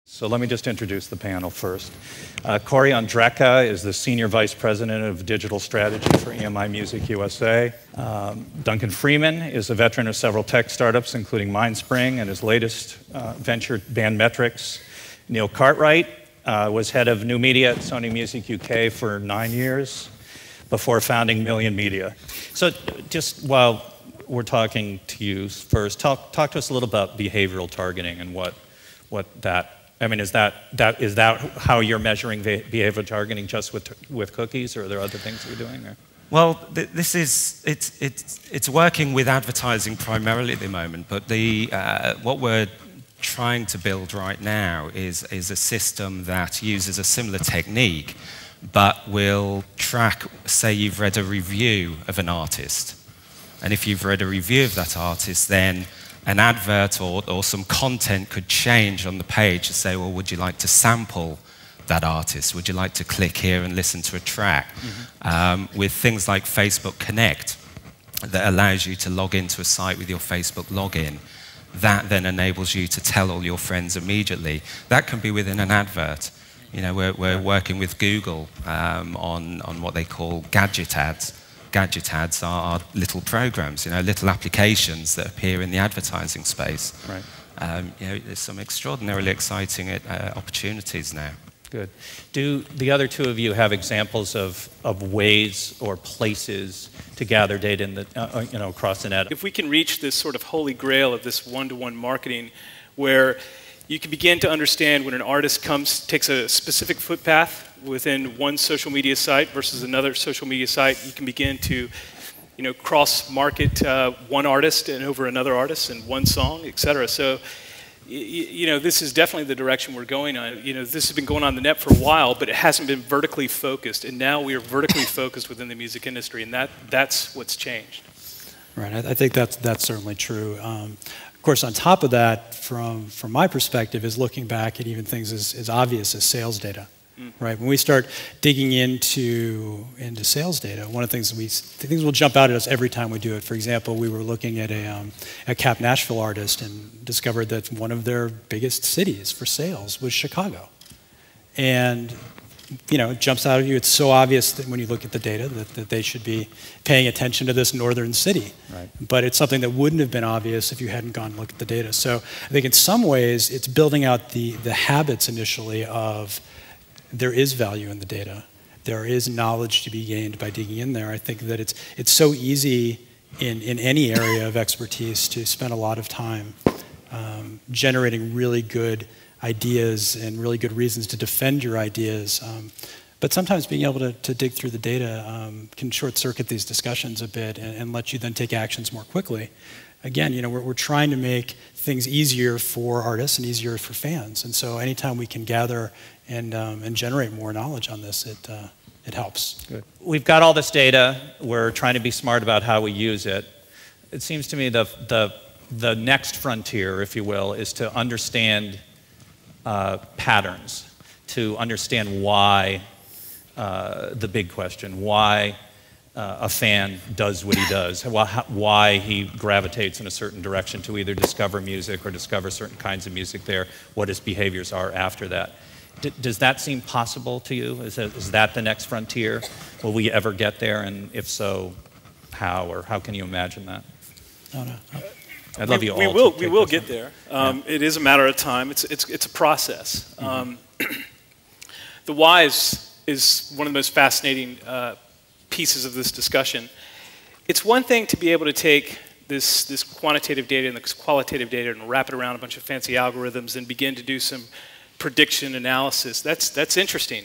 So let me just introduce the panel first. Cory Ondrejka is the Senior Vice President of Digital Strategy for EMI Music USA. Duncan Freeman is a veteran of several tech startups, including Mindspring and his latest venture, Bandmetrics. Neil Cartwright was head of new media at Sony Music UK for 9 years before founding Million Media. So just while we're talking to you first, talk to us a little about behavioral targeting and what that, I mean, is that how you're measuring behavioral targeting, just with cookies, or are there other things that you're doing? Or? Well, it's working with advertising primarily at the moment, but what we're trying to build right now is a system that uses a similar technique, but will track, say you've read a review of an artist, and if you've read a review of that artist, then an advert or some content could change on the page to say, well, would you like to sample that artist? Would you like to click here and listen to a track? Mm-hmm. With things like Facebook Connect, that allows you to log into a site with your Facebook login, that then enables you to tell all your friends immediately. That can be within an advert. You know, we're working with Google on what they call gadget ads. Gadget ads are little programs, you know, little applications that appear in the advertising space. Right. You know, there's some extraordinarily exciting opportunities now. Good. Do the other two of you have examples of ways or places to gather data in the, you know, across the net? If we can reach this sort of holy grail of this one-to-one marketing, where you can begin to understand when an artist takes a specific footpath within one social media site versus another social media site, you can begin to, you know, cross-market one artist and over another artist and one song, et cetera. So, you know, this is definitely the direction we're going on. You know, this has been going on the net for a while, but it hasn't been vertically focused, and now we are vertically focused within the music industry, and that's what's changed. Right. I think that's certainly true. Of course, on top of that, from my perspective, is looking back at even things as obvious as sales data. Right, when we start digging into sales data, one of the things will jump out at us every time we do it. For example, we were looking at a Cap Nashville artist and discovered that one of their biggest cities for sales was Chicago. And you know, it jumps out at you. It's so obvious that when you look at the data that they should be paying attention to this northern city. Right. But it's something that wouldn't have been obvious if you hadn't gone and looked at the data. So I think in some ways it's building out the habits initially of there is value in the data. There is knowledge to be gained by digging in there. I think that it's so easy in any area of expertise to spend a lot of time generating really good ideas and really good reasons to defend your ideas. But sometimes being able to dig through the data can short-circuit these discussions a bit and let you then take actions more quickly. Again, you know, we're trying to make things easier for artists and easier for fans. And so anytime we can gather and generate more knowledge on this, it helps. Good. We've got all this data. We're trying to be smart about how we use it. It seems to me the next frontier, if you will, is to understand patterns, to understand why, the big question, why a fan does what he does, why he gravitates in a certain direction to either discover music or discover certain kinds of music there, what his behaviors are after that. Does that seem possible to you? Is that the next frontier? Will we ever get there? And if so, how? Or how can you imagine that? Oh, no. I'd love you all. We will get there. It is a matter of time. It's a process. Mm-hmm. The why is one of the most fascinating pieces of this discussion. It's one thing to be able to take this quantitative data and this qualitative data and wrap it around a bunch of fancy algorithms and begin to do some prediction analysis. That's interesting,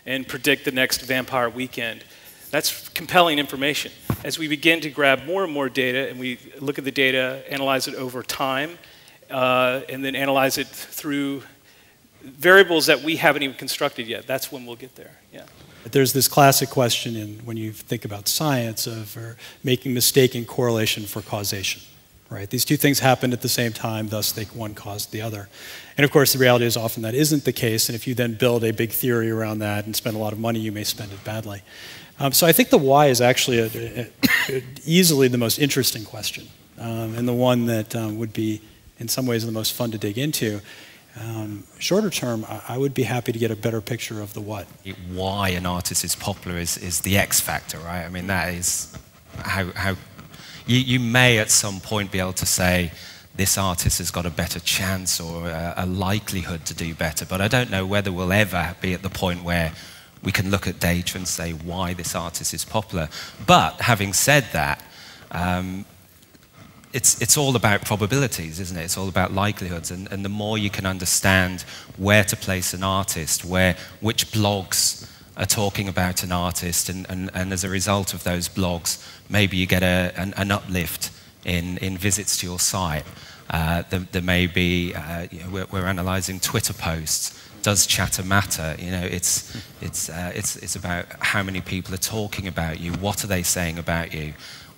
and predict the next Vampire Weekend. That's compelling information. As we begin to grab more and more data and we look at the data, analyze it over time, and then analyze it through variables that we haven't even constructed yet, that's when we'll get there. Yeah. There's this classic question when you think about science of making mistaken correlation for causation. Right? These two things happened at the same time, thus one caused the other. And of course, the reality is often that isn't the case, and if you then build a big theory around that and spend a lot of money, you may spend it badly. So I think the why is actually easily the most interesting question, and the one that would be, in some ways, the most fun to dig into. Shorter term, I would be happy to get a better picture of the what. Why an artist is popular is the X factor, right? I mean, that is how you may at some point be able to say, this artist has got a better chance or a likelihood to do better, but I don't know whether we'll ever be at the point where we can look at data and say why this artist is popular. But having said that, it's all about probabilities, isn't it? It's all about likelihoods, and the more you can understand where to place an artist, which blogs are talking about an artist, and as a result of those blogs, maybe you get an uplift in visits to your site. There may be, we're analysing Twitter posts. Does chatter matter? You know, it's about how many people are talking about you. What are they saying about you?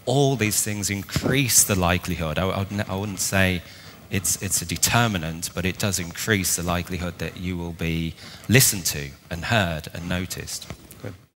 All these things increase the likelihood. I wouldn't say it's a determinant, but it does increase the likelihood that you will be listened to and heard and noticed.